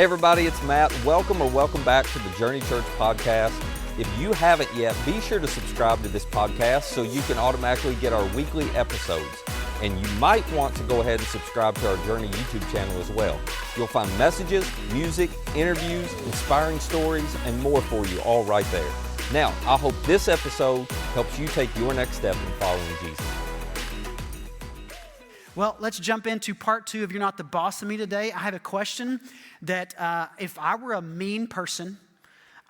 Hey everybody, it's Matt. Welcome back to the Journey Church podcast. If you haven't yet, be sure to subscribe to this podcast so you can automatically get our weekly episodes. And you might want to go ahead and subscribe to our Journey YouTube channel as well. You'll find messages, music, interviews, inspiring stories, and more for you all right there. Now, I hope this episode helps you take your next step in following Jesus. Well, let's jump into part 2 of You're Not the Boss of Me today. I have a question that if I were a mean person,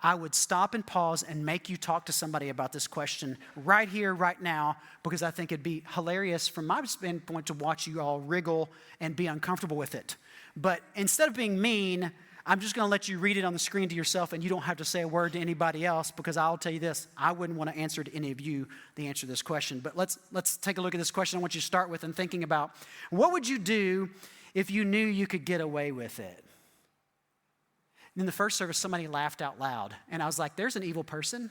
I would stop and pause and make you talk to somebody about this question right here, right now, because I think it'd be hilarious from my standpoint to watch you all wriggle and be uncomfortable with it. But instead of being mean, I'm just going to let you read it on the screen to yourself, and you don't have to say a word to anybody else, because I'll tell you this, I wouldn't want to answer to any of you the answer to this question. But let's take a look at this question. I want you to start with and thinking about, what would you do if you knew you could get away with it? In the first service, somebody laughed out loud, and I was like, there's an evil person.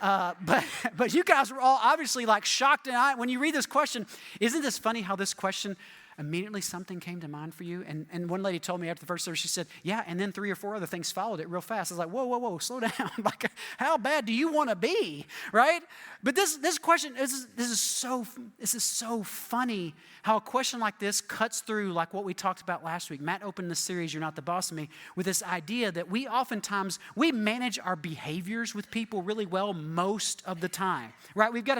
But you guys were all obviously like shocked. And when you read this question, isn't this funny how this question, immediately something came to mind for you? And one lady told me after the first service, she said, yeah, and then 3 or 4 other things followed it real fast. I was like, whoa, slow down. Like, how bad do you want to be, right? But this question, this is so funny how a question like this cuts through like what we talked about last week. Matt opened this series, You're Not the Boss of Me, with this idea that we oftentimes, we manage our behaviors with people really well most of the time, right? We've got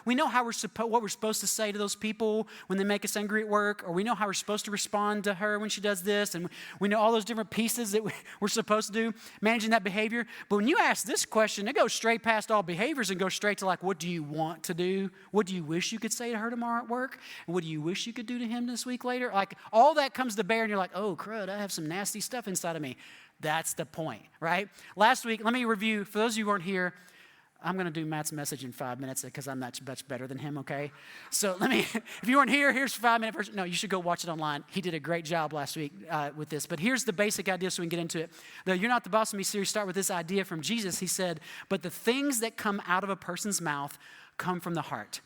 we know how what we're supposed to say to those people when they make us angry at work, or we know how we're supposed to respond to her when she does this, and we know all those different pieces that we're supposed to do, managing that behavior. But when you ask this question, it goes straight past all behaviors and goes straight to like, what do you want to do? What do you wish you could say to her tomorrow at work? And what do you wish you could do to him this week later? Like, all that comes to bear, and you're like, oh, crud, I have some nasty stuff inside of me. That's the point, right? Last week, let me review, for those of you who weren't here, I'm going to do Matt's message in 5 minutes because I'm much better than him, okay? So if you weren't here, here's 5-minute version. No, you should go watch it online. He did a great job last week with this. But here's the basic idea so we can get into it. The You're Not the Boss of Me series start with this idea from Jesus. He said, but the things that come out of a person's mouth come from the heart,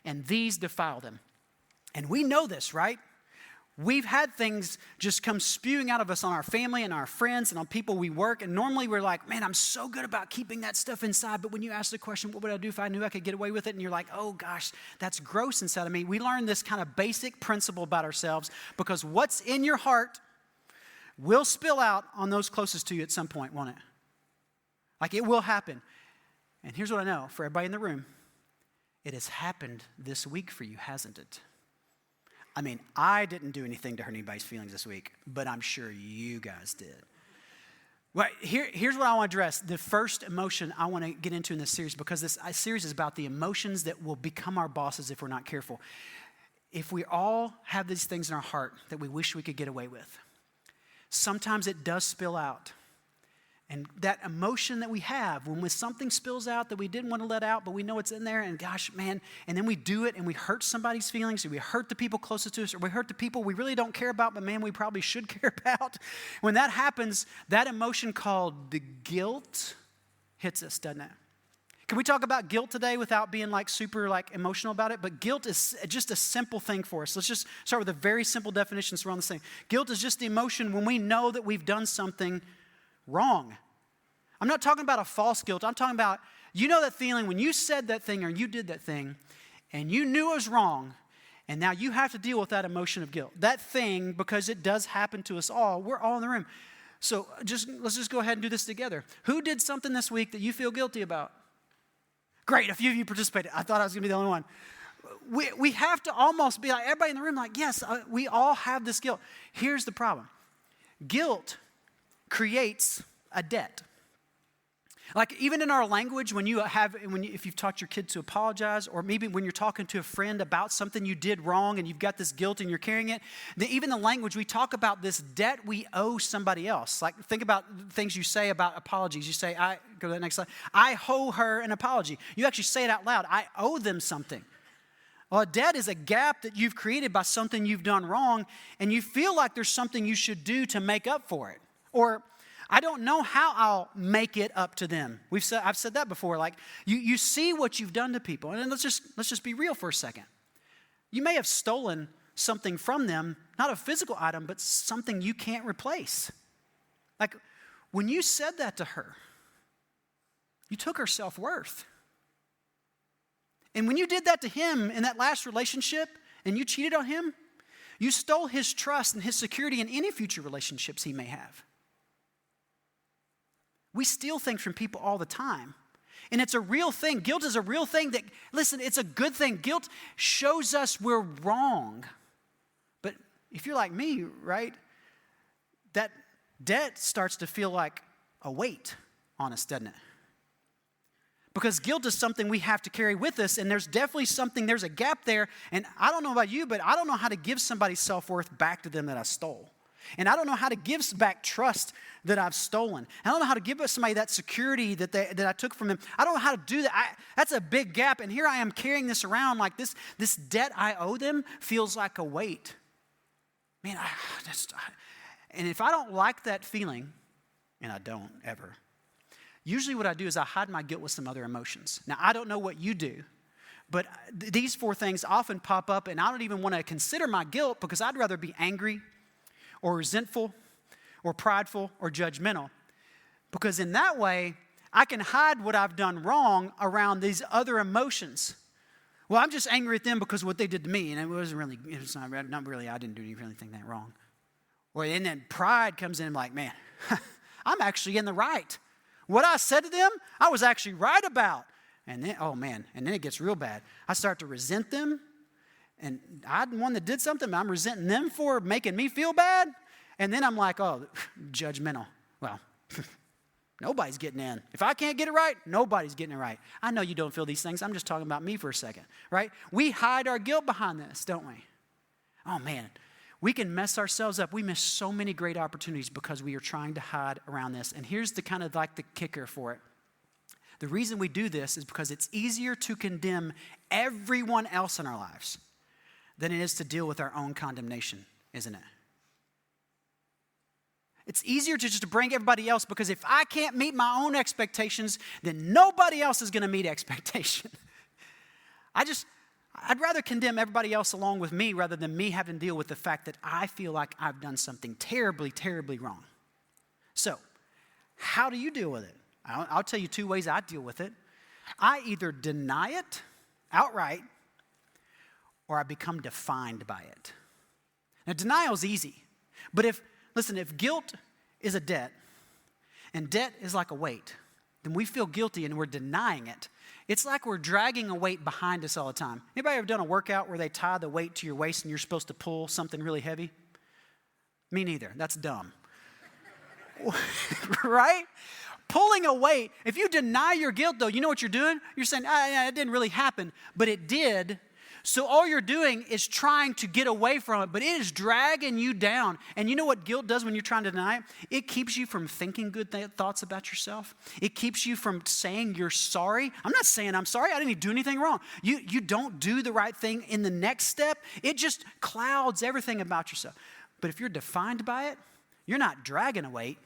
and these defile them. And we know this, right? We've had things just come spewing out of us on our family and our friends and on people we work. And normally we're like, man, I'm so good about keeping that stuff inside. But when you ask the question, what would I do if I knew I could get away with it? And you're like, oh gosh, that's gross inside of me. We learn this kind of basic principle about ourselves because what's in your heart will spill out on those closest to you at some point, won't it? Like, it will happen. And here's what I know for everybody in the room. It has happened this week for you, hasn't it? I mean, I didn't do anything to hurt anybody's feelings this week, but I'm sure you guys did. Right, here's what I want to address. The first emotion I want to get into in this series, because this series is about the emotions that will become our bosses if we're not careful. If we all have these things in our heart that we wish we could get away with, sometimes it does spill out. And that emotion that we have when something spills out that we didn't want to let out, but we know it's in there, and gosh, man, and then we do it and we hurt somebody's feelings, or we hurt the people closest to us, or we hurt the people we really don't care about, but man, we probably should care about. When that happens, that emotion called the guilt hits us, doesn't it? Can we talk about guilt today without being like super like emotional about it? But guilt is just a simple thing for us. Let's just start with a very simple definition so we're on the same. Guilt is just the emotion when we know that we've done something wrong. I'm not talking about a false guilt. I'm talking about, you know that feeling when you said that thing or you did that thing and you knew it was wrong, and now you have to deal with that emotion of guilt. That thing, because it does happen to us all, we're all in the room. So let's just go ahead and do this together. Who did something this week that you feel guilty about? Great, a few of you participated. I thought I was going to be the only one. We have to almost be like, everybody in the room like, yes, we all have this guilt. Here's the problem. Guilt creates a debt. Like, even in our language, if you've taught your kid to apologize, or maybe when you're talking to a friend about something you did wrong and you've got this guilt and you're carrying it, even the language, we talk about this debt we owe somebody else. Like, think about things you say about apologies. You say, go to the next slide, I owe her an apology. You actually say it out loud. I owe them something. Well, a debt is a gap that you've created by something you've done wrong, and you feel like there's something you should do to make up for it. Or, I don't know how I'll make it up to them. I've said that before. Like, you see what you've done to people. And let's just be real for a second. You may have stolen something from them, not a physical item, but something you can't replace. Like, when you said that to her, you took her self-worth. And when you did that to him in that last relationship and you cheated on him, you stole his trust and his security in any future relationships he may have. We steal things from people all the time. And it's a real thing. Guilt is a real thing that, listen, it's a good thing. Guilt shows us we're wrong. But if you're like me, right, that debt starts to feel like a weight on us, doesn't it? Because guilt is something we have to carry with us, and there's definitely there's a gap there. And I don't know about you, but I don't know how to give somebody self-worth back to them that I stole. And I don't know how to give back trust that I've stolen. I don't know how to give somebody that security that I took from them. I don't know how to do that. That's a big gap. And here I am carrying this around like this debt I owe them feels like a weight. Man, and if I don't like that feeling, and I don't ever, usually what I do is I hide my guilt with some other emotions. Now, I don't know what you do, but these 4 things often pop up, and I don't even want to consider my guilt because I'd rather be angry or resentful or prideful or judgmental. Because in that way, I can hide what I've done wrong around these other emotions. Well, I'm just angry at them because of what they did to me, and it's not really, I didn't do anything that wrong. And then pride comes in and like, man, I'm actually in the right. What I said to them, I was actually right about. And then, and then it gets real bad. I start to resent them. And I'm the one that did something, I'm resenting them for making me feel bad. And then I'm like, oh, judgmental. Well, nobody's getting in. If I can't get it right, nobody's getting it right. I know you don't feel these things. I'm just talking about me for a second, right? We hide our guilt behind this, don't we? Oh, man. We can mess ourselves up. We miss so many great opportunities because we are trying to hide around this. And here's the kind of like the kicker for it. The reason we do this is because it's easier to condemn everyone else in our lives than it is to deal with our own condemnation, isn't it? It's easier to just bring everybody else because if I can't meet my own expectations, then nobody else is going to meet expectation. I'd rather condemn everybody else along with me rather than me having to deal with the fact that I feel like I've done something terribly, terribly wrong. So, how do you deal with it? I'll tell you 2 ways I deal with it. I either deny it outright or I become defined by it. Now, denial is easy. But if guilt is a debt and debt is like a weight, then we feel guilty and we're denying it. It's like we're dragging a weight behind us all the time. Anybody ever done a workout where they tie the weight to your waist and you're supposed to pull something really heavy? Me neither. That's dumb. Right? Pulling a weight, if you deny your guilt though, you know what you're doing? You're saying, it didn't really happen, but it did. So all you're doing is trying to get away from it, but it is dragging you down. And you know what guilt does when you're trying to deny it? It keeps you from thinking good thoughts about yourself. It keeps you from saying you're sorry. I'm not saying I'm sorry. I didn't do anything wrong. You don't do the right thing in the next step. It just clouds everything about yourself. But if you're defined by it, you're not dragging a weight.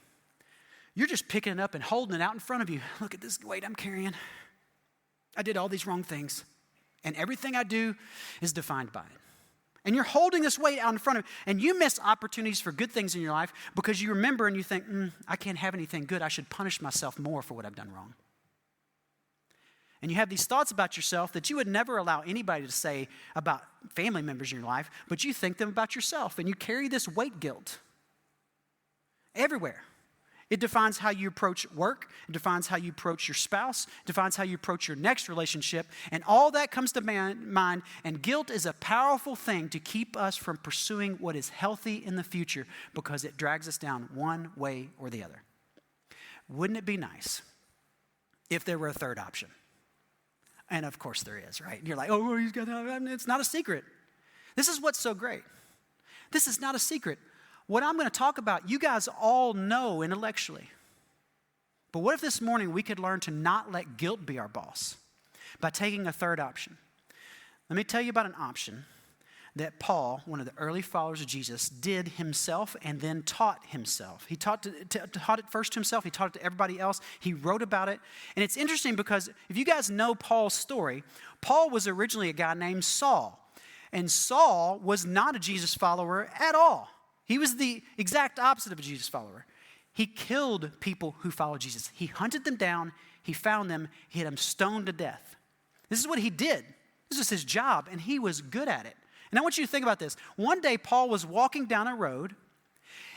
You're just picking it up and holding it out in front of you. Look at this weight I'm carrying. I did all these wrong things. And everything I do is defined by it. And you're holding this weight out in front of you. And you miss opportunities for good things in your life because you remember and you think, I can't have anything good. I should punish myself more for what I've done wrong. And you have these thoughts about yourself that you would never allow anybody to say about family members in your life, but you think them about yourself. And you carry this weight guilt everywhere. It defines how you approach work. It defines how you approach your spouse. It defines how you approach your next relationship. And all that comes to mind. And guilt is a powerful thing to keep us from pursuing what is healthy in the future because it drags us down one way or the other. Wouldn't it be nice if there were a third option? And of course there is, right? You're like, oh, he's got that. It's not a secret. This is what's so great. This is not a secret. What I'm going to talk about, you guys all know intellectually. But what if this morning we could learn to not let guilt be our boss by taking a third option? Let me tell you about an option that Paul, one of the early followers of Jesus, did himself and then taught himself. He taught it first to himself. He taught it to everybody else. He wrote about it. And it's interesting because if you guys know Paul's story, Paul was originally a guy named Saul. And Saul was not a Jesus follower at all. He was the exact opposite of a Jesus follower. he killed people who followed Jesus. He hunted them down, he found them, he had them stoned to death. This is what he did. This was his job, and he was good at it. And I want you to think about this. One day, Paul was walking down a road,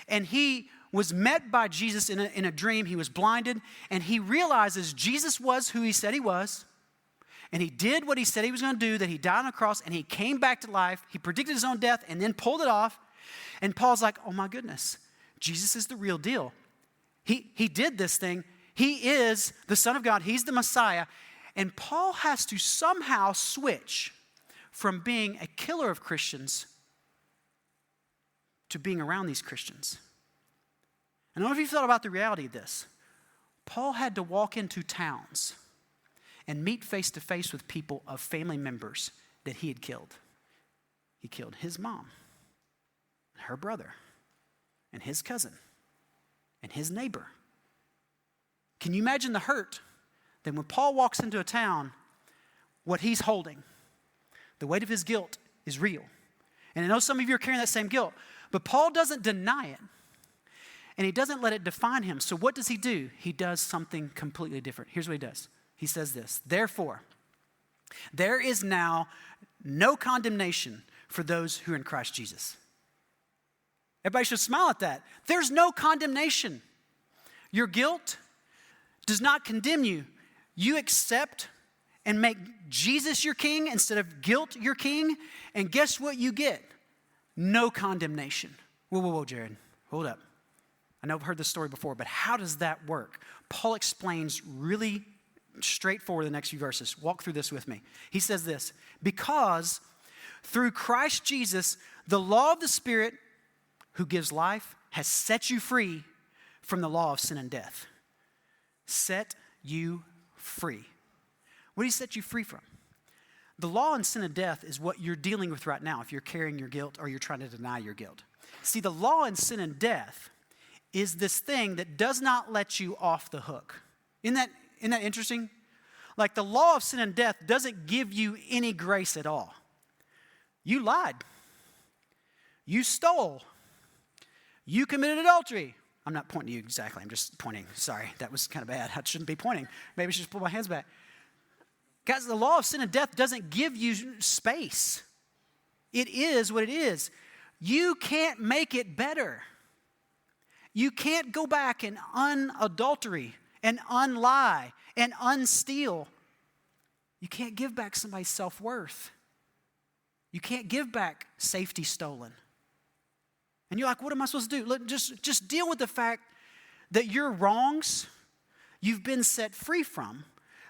and he was met by Jesus in a dream. He was blinded, and he realizes Jesus was who he said he was, and he did what he said he was going to do, that he died on a cross, and he came back to life. He predicted his own death and then pulled it off. And Paul's like, oh my goodness, Jesus is the real deal. He did this thing. He is the Son of God. He's the Messiah. And Paul has to somehow switch from being a killer of Christians to being around these Christians. I don't know if you've thought about the reality of this. Paul had to walk into towns and meet face to face with people of family members that he had killed. He killed his mom, her brother, and his cousin, and his neighbor. Can you imagine the hurt that when Paul walks into a town, what he's holding, the weight of his guilt is real. And I know some of you are carrying that same guilt, but Paul doesn't deny it. And he doesn't let it define him. So what does he do? He does something completely different. Here's what he does. He says this, therefore, there is now no condemnation for those who are in Christ Jesus. Everybody should smile at that. There's no condemnation. Your guilt does not condemn you. You accept and make Jesus your king instead of guilt your king. And guess what you get? No condemnation. Whoa, Jarrod. Hold up. I know I've heard this story before, but how does that work? Paul explains really straightforward the next few verses. Walk through this with me. He says this, because through Christ Jesus, the law of the Spirit who gives life has set you free from the law of sin and death. Set you free. What did he set you free from? The law and sin and death is what you're dealing with right now if you're carrying your guilt or you're trying to deny your guilt. See, the law and sin and death is this thing that does not let you off the hook. Isn't that interesting? Like the law of sin and death doesn't give you any grace at all. You lied. You stole. You committed adultery. I'm not pointing to you exactly. I'm just pointing. Sorry, that was kind of bad. I shouldn't be pointing. Maybe I should just pull my hands back. Guys, the law of sin and death doesn't give you space. It is what it is. You can't make it better. You can't go back and unadultery and unlie and unsteal. You can't give back somebody's self-worth. You can't give back safety stolen. And you're like, what am I supposed to do? Look, just deal with the fact that your wrongs you've been set free from,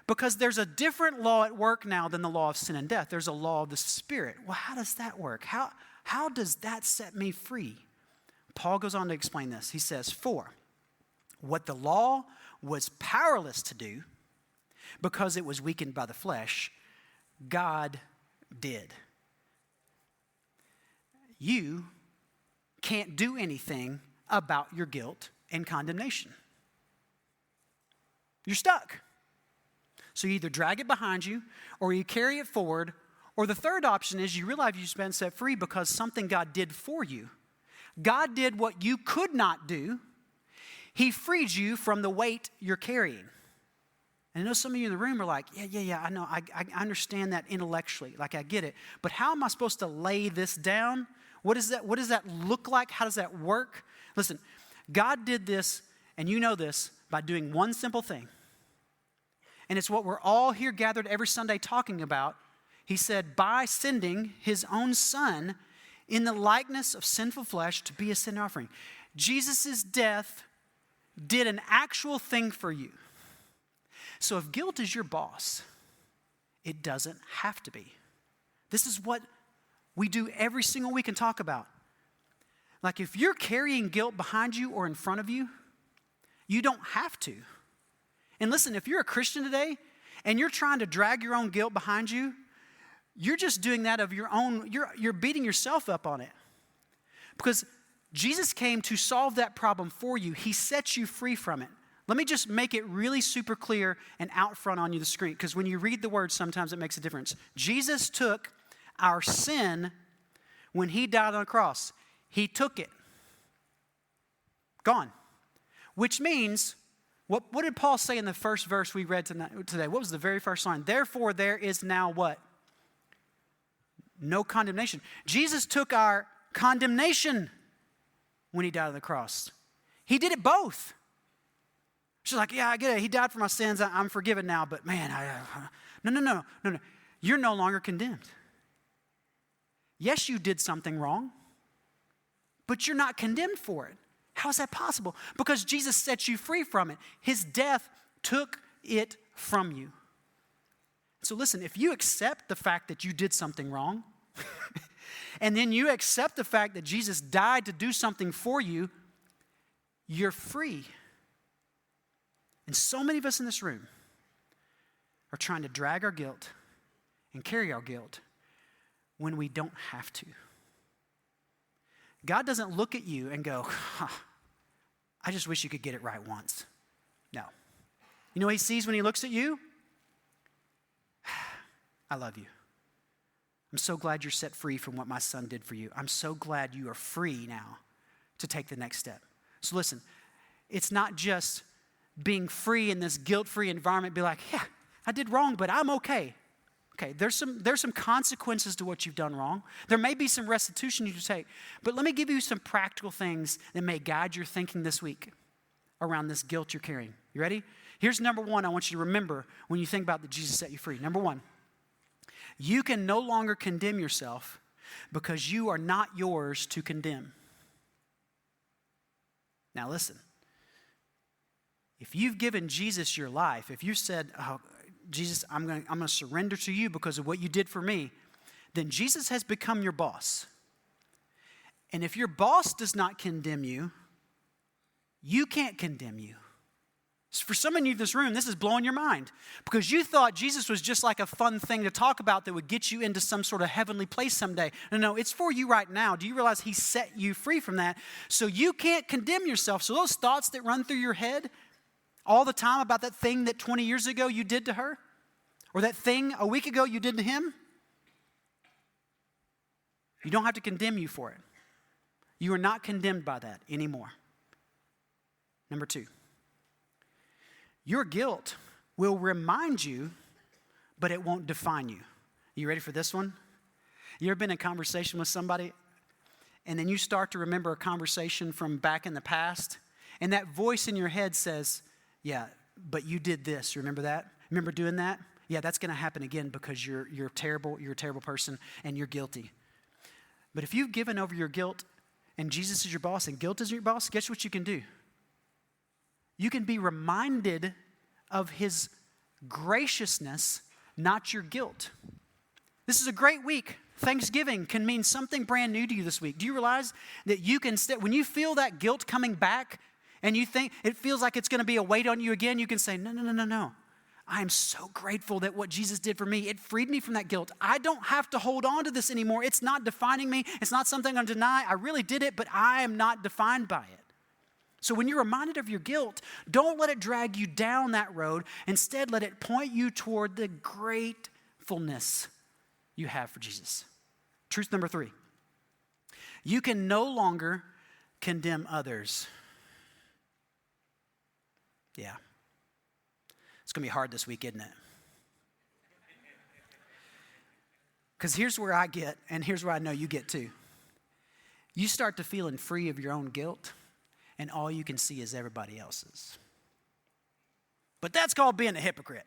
because there's a different law at work now than the law of sin and death. There's a law of the Spirit. Well, how does that work? How does that set me free? Paul goes on to explain this. He says, for what the law was powerless to do because it was weakened by the flesh, God did. You can't do anything about your guilt and condemnation. You're stuck. So you either drag it behind you or you carry it forward, or the third option is you realize you've been set free because something God did for you. God did what you could not do. He freed you from the weight you're carrying. And I know some of you in the room are like, yeah, I know, I understand that intellectually, like I get it. But how am I supposed to lay this down? What does that look like? How does that work? Listen, God did this, and you know this, by doing one simple thing. And it's what we're all here gathered every Sunday talking about. He said, by sending his own Son in the likeness of sinful flesh to be a sin offering. Jesus' death did an actual thing for you. So if guilt is your boss, it doesn't have to be. This is what we do every single week and talk about. Like if you're carrying guilt behind you or in front of you, you don't have to. And listen, if you're a Christian today and you're trying to drag your own guilt behind you, you're just doing that of your own, you're beating yourself up on it. Because Jesus came to solve that problem for you. He sets you free from it. Let me just make it really super clear and out front on you the screen, because when you read the word, sometimes it makes a difference. Jesus took our sin when he died on the cross. He took it. Gone. which means, what did Paul say in the first verse we read today? What was the very first line? Therefore, there is now what? No condemnation. Jesus took our condemnation when he died on the cross. He did it both. She's like, yeah, I get it. He died for my sins. I'm forgiven now. But man, no. You're no longer condemned. Yes, you did something wrong, but you're not condemned for it. How is that possible? Because Jesus set you free from it. His death took it from you. So listen, if you accept the fact that you did something wrong, and then you accept the fact that Jesus died to do something for you, you're free. And so many of us in this room are trying to drag our guilt and carry our guilt when we don't have to. God doesn't look at you and go, I just wish you could get it right once. No. You know what he sees when he looks at you? I love you. I'm so glad you're set free from what my son did for you. I'm so glad you are free now to take the next step. So listen, it's not just being free in this guilt-free environment, be like, yeah, I did wrong, but I'm okay. Okay, there's some consequences to what you've done wrong. There may be some restitution you take, but let me give you some practical things that may guide your thinking this week around this guilt you're carrying. You ready? Here's number one I want you to remember when you think about that Jesus set you free. Number one, you can no longer condemn yourself because you are not yours to condemn. Now listen, if you've given Jesus your life, if you said, oh, Jesus, I'm going to surrender to you because of what you did for me, then Jesus has become your boss. And if your boss does not condemn you, you can't condemn you. For some of you in this room, this is blowing your mind because you thought Jesus was just like a fun thing to talk about that would get you into some sort of heavenly place someday. No, it's for you right now. Do you realize he set you free from that? So you can't condemn yourself. So those thoughts that run through your head all the time about that thing that 20 years ago you did to her, or that thing a week ago you did to him, you don't have to condemn you for it. You are not condemned by that anymore. Number two, your guilt will remind you, but it won't define you. You ready for this one? You ever been in a conversation with somebody, and then you start to remember a conversation from back in the past, and that voice in your head says, yeah, but you did this. Remember that? Remember doing that? Yeah, that's going to happen again because you're terrible. You're a terrible person, and you're guilty. But if you've given over your guilt, and Jesus is your boss, and guilt is your boss, guess what you can do? You can be reminded of his graciousness, not your guilt. This is a great week. Thanksgiving can mean something brand new to you this week. Do you realize that you can, when you feel that guilt coming back, and you think it feels like it's going to be a weight on you again, you can say, no. I am so grateful that what Jesus did for me, it freed me from that guilt. I don't have to hold on to this anymore. It's not defining me. It's not something I'm going to deny. I really did it, but I am not defined by it. So when you're reminded of your guilt, don't let it drag you down that road. Instead, let it point you toward the gratefulness you have for Jesus. Truth number three, you can no longer condemn others. Yeah. It's going to be hard this week, isn't it? Because here's where I get, and here's where I know you get too. You start to feeling free of your own guilt, and all you can see is everybody else's. But that's called being a hypocrite.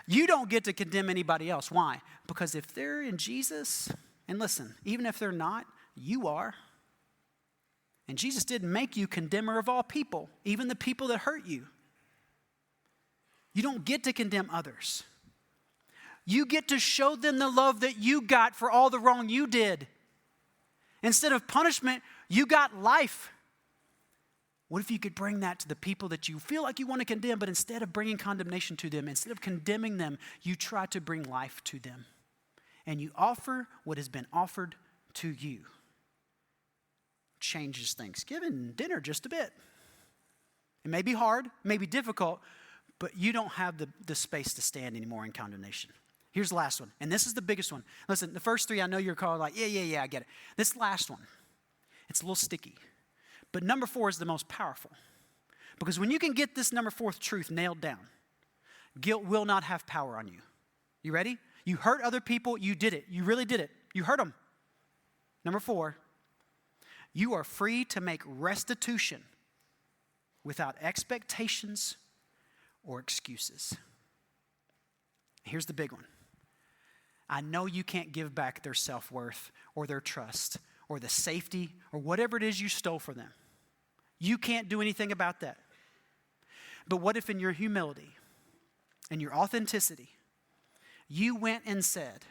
You don't get to condemn anybody else. Why? Because if they're in Jesus, and listen, even if they're not, you are. And Jesus didn't make you condemner of all people, even the people that hurt you. You don't get to condemn others. You get to show them the love that you got for all the wrong you did. Instead of punishment, you got life. What if you could bring that to the people that you feel like you want to condemn, but instead of bringing condemnation to them, instead of condemning them, you try to bring life to them. And you offer what has been offered to you. Changes Thanksgiving dinner just a bit. It may be hard, it may be difficult, but you don't have the space to stand anymore in condemnation. Here's the last one, and this is the biggest one. Listen, the first three, I know you're calling like, yeah, I get it. This last one, it's a little sticky. But number 4 is the most powerful. Because when you can get this number 4th truth nailed down, guilt will not have power on you. You ready? You hurt other people, you did it. You really did it. You hurt them. Number 4, you are free to make restitution without expectations or excuses. Here's the big one. I know you can't give back their self-worth or their trust or the safety or whatever it is you stole from them. You can't do anything about that. But what if in your humility and your authenticity, you went and said,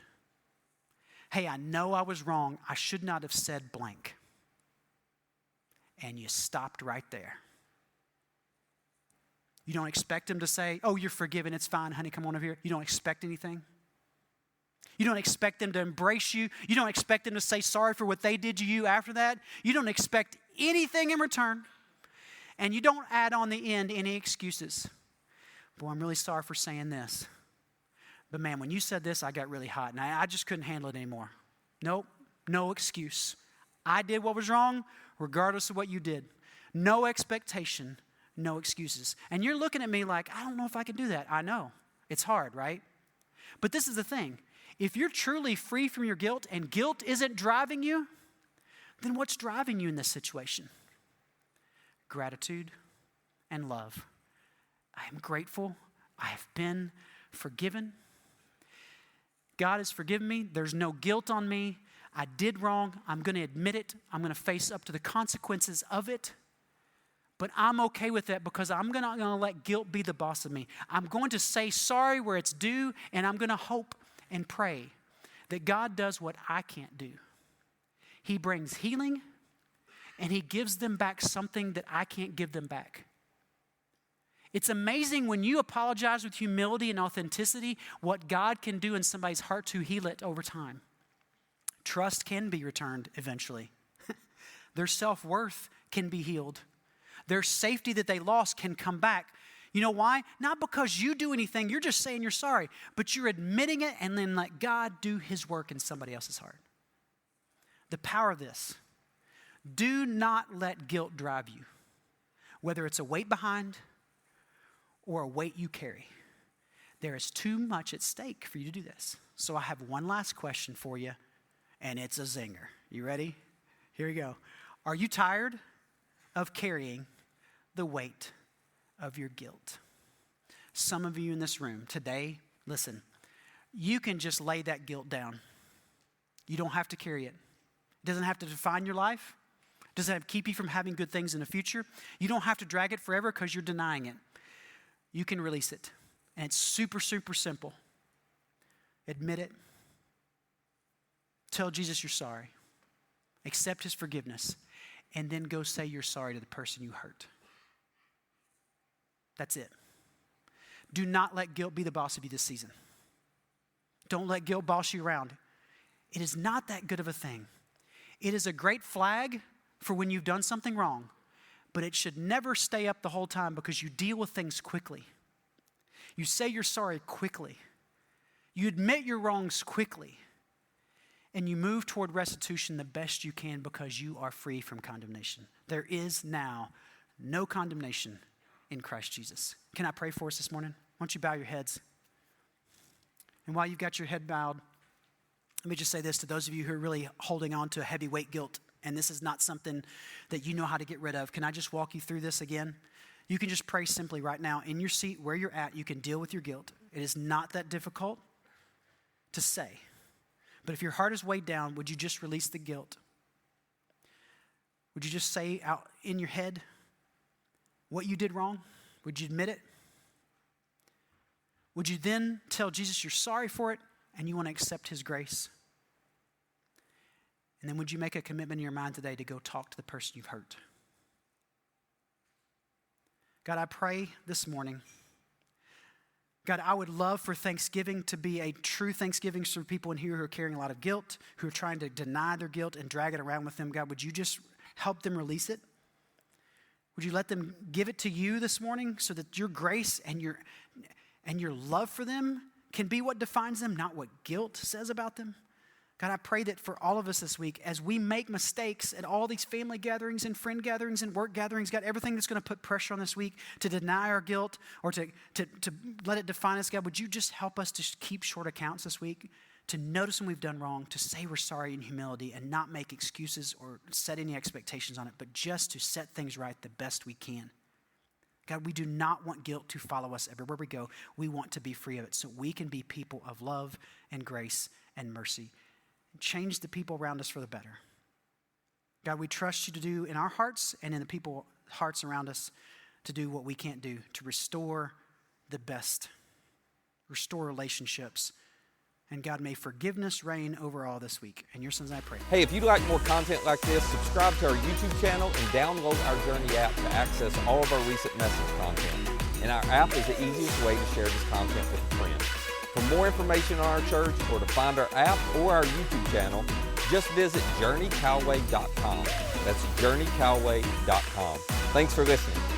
hey, I know I was wrong. I should not have said blank. And you stopped right there. You don't expect them to say, oh, you're forgiven. It's fine, honey. Come on over here. You don't expect anything. You don't expect them to embrace you. You don't expect them to say sorry for what they did to you after that. You don't expect anything in return. And you don't add on the end any excuses. Boy, I'm really sorry for saying this. But man, when you said this, I got really hot and I just couldn't handle it anymore. Nope, no excuse. I did what was wrong regardless of what you did. No expectation, no excuses. And you're looking at me like, I don't know if I can do that. I know. It's hard, right? But this is the thing. If you're truly free from your guilt and guilt isn't driving you, then what's driving you in this situation? Gratitude and love. I am grateful. I have been forgiven. God has forgiven me. There's no guilt on me. I did wrong. I'm going to admit it. I'm going to face up to the consequences of it. But I'm okay with that because I'm not going to let guilt be the boss of me. I'm going to say sorry where it's due, and I'm going to hope and pray that God does what I can't do. He brings healing, and He gives them back something that I can't give them back. It's amazing when you apologize with humility and authenticity, what God can do in somebody's heart to heal it over time. Trust can be returned eventually. Their self-worth can be healed. Their safety that they lost can come back. You know why? Not because you do anything. You're just saying you're sorry. But you're admitting it and then let God do His work in somebody else's heart. The power of this. Do not let guilt drive you. Whether it's a weight behind or a weight you carry. There is too much at stake for you to do this. So I have one last question for you, and it's a zinger. You ready? Here we go. Are you tired of carrying the weight of your guilt? Some of you in this room today, listen, you can just lay that guilt down. You don't have to carry it. It doesn't have to define your life. It doesn't have to keep you from having good things in the future. You don't have to drag it forever because you're denying it. You can release it. And it's super, super simple. Admit it. Tell Jesus you're sorry. Accept His forgiveness. And then go say you're sorry to the person you hurt. That's it. Do not let guilt be the boss of you this season. Don't let guilt boss you around. It is not that good of a thing. It is a great flag for when you've done something wrong, but it should never stay up the whole time because you deal with things quickly. You say you're sorry quickly. You admit your wrongs quickly. And you move toward restitution the best you can because you are free from condemnation. There is now no condemnation in Christ Jesus. Can I pray for us this morning? Why don't you bow your heads? And while you've got your head bowed, let me just say this to those of you who are really holding on to a heavyweight guilt, and this is not something that you know how to get rid of. Can I just walk you through this again? You can just pray simply right now in your seat where you're at. You can deal with your guilt. It is not that difficult to say. But if your heart is weighed down, would you just release the guilt? Would you just say out in your head what you did wrong? Would you admit it? Would you then tell Jesus you're sorry for it and you want to accept His grace? And then would you make a commitment in your mind today to go talk to the person you've hurt? God, I pray this morning. God, I would love for Thanksgiving to be a true Thanksgiving for people in here who are carrying a lot of guilt, who are trying to deny their guilt and drag it around with them. God, would you just help them release it? Would you let them give it to you this morning so that your grace and your love for them can be what defines them, not what guilt says about them? God, I pray that for all of us this week, as we make mistakes at all these family gatherings and friend gatherings and work gatherings, God, everything that's going to put pressure on this week to deny our guilt or to let it define us, God, would you just help us to keep short accounts this week, to notice when we've done wrong, to say we're sorry in humility and not make excuses or set any expectations on it, but just to set things right the best we can. God, we do not want guilt to follow us everywhere we go. We want to be free of it so we can be people of love and grace and mercy. Change the people around us for the better. God, we trust you to do in our hearts and in the people's hearts around us to do what we can't do, to restore the best, restore relationships. And God, may forgiveness reign over all this week. In your son's name I pray. Hey, if you'd like more content like this, subscribe to our YouTube channel and download our Journey app to access all of our recent message content. And our app is the easiest way to share this content with a friend. For more information on our church or to find our app or our YouTube channel, just visit journeycalway.com. That's journeycalway.com. Thanks for listening.